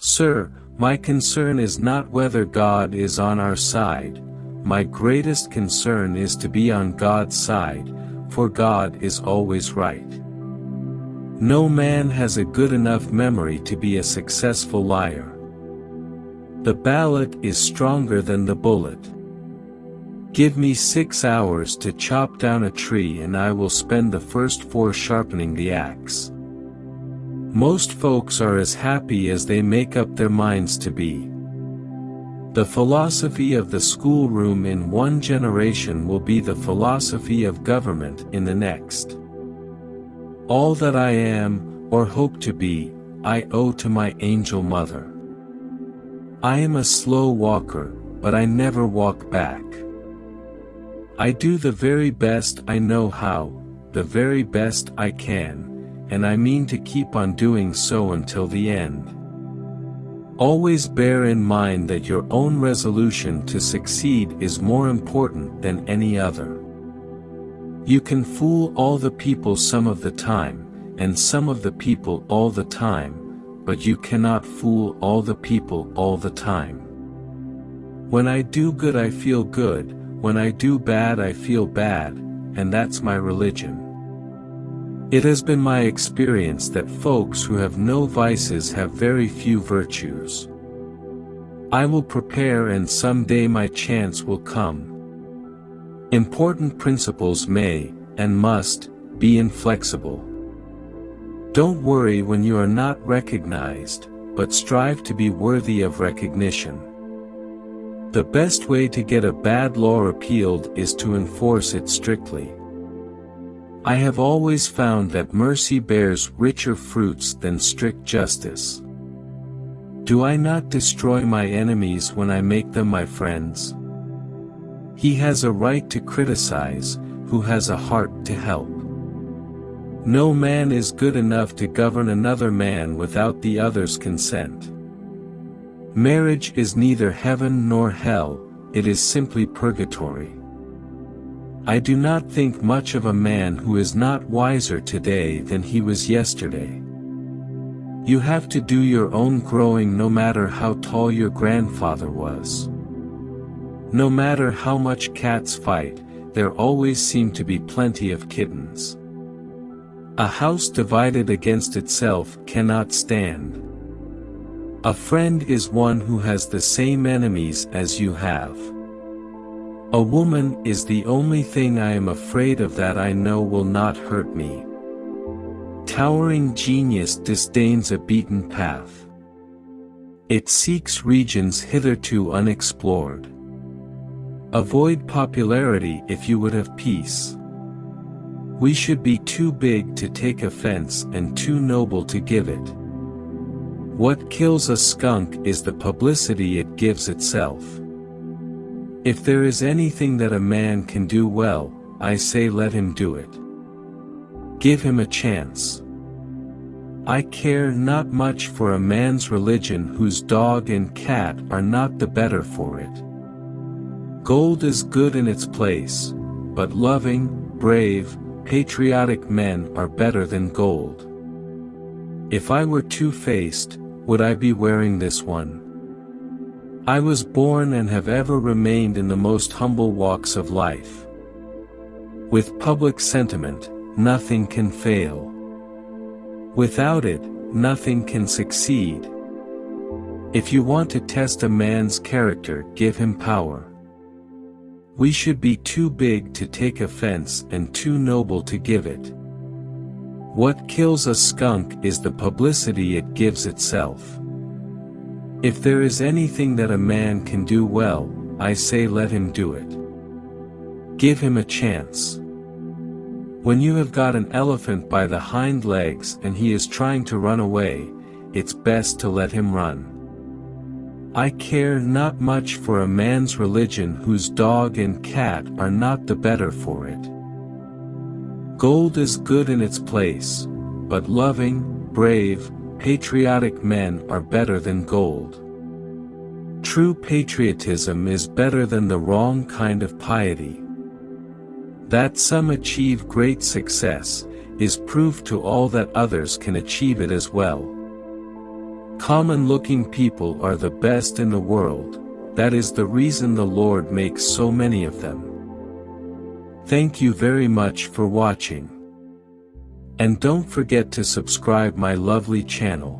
Sir, my concern is not whether God is on our side. My greatest concern is to be on God's side, for God is always right. No man has a good enough memory to be a successful liar. The ballot is stronger than the bullet. Give me 6 hours to chop down a tree and I will spend the first 4 sharpening the axe. Most folks are as happy as they make up their minds to be. The philosophy of the schoolroom in one generation will be the philosophy of government in the next. All that I am, or hope to be, I owe to my angel mother. I am a slow walker, but I never walk back. I do the very best I know how, the very best I can, and I mean to keep on doing so until the end. Always bear in mind that your own resolution to succeed is more important than any other. You can fool all the people some of the time, and some of the people all the time, but you cannot fool all the people all the time. When I do good I feel good, when I do bad I feel bad, and that's my religion. It has been my experience that folks who have no vices have very few virtues. I will prepare and someday my chance will come. Important principles may, and must, be inflexible. Don't worry when you are not recognized, but strive to be worthy of recognition. The best way to get a bad law repealed is to enforce it strictly. I have always found that mercy bears richer fruits than strict justice. Do I not destroy my enemies when I make them my friends? He has a right to criticize, who has a heart to help. No man is good enough to govern another man without the other's consent. Marriage is neither heaven nor hell, it is simply purgatory. I do not think much of a man who is not wiser today than he was yesterday. You have to do your own growing no matter how tall your grandfather was. No matter how much cats fight, there always seem to be plenty of kittens. A house divided against itself cannot stand. A friend is one who has the same enemies as you have. A woman is the only thing I am afraid of that I know will not hurt me. Towering genius disdains a beaten path. It seeks regions hitherto unexplored. Avoid popularity if you would have peace. We should be too big to take offense and too noble to give it. What kills a skunk is the publicity it gives itself. If there is anything that a man can do well, I say let him do it. Give him a chance. I care not much for a man's religion whose dog and cat are not the better for it. Gold is good in its place, but loving, brave, patriotic men are better than gold. If I were two-faced, would I be wearing this one? I was born and have ever remained in the most humble walks of life. With public sentiment, nothing can fail. Without it, nothing can succeed. If you want to test a man's character, give him power. We should be too big to take offense and too noble to give it. What kills a skunk is the publicity it gives itself. If there is anything that a man can do well, I say let him do it. Give him a chance. When you have got an elephant by the hind legs and he is trying to run away, it's best to let him run. I care not much for a man's religion whose dog and cat are not the better for it. Gold is good in its place, but loving, brave, patriotic men are better than gold. True patriotism is better than the wrong kind of piety. That some achieve great success, is proof to all that others can achieve it as well. Common-looking people are the best in the world, that is the reason the Lord makes so many of them. Thank you very much for watching. And don't forget to subscribe my lovely channel.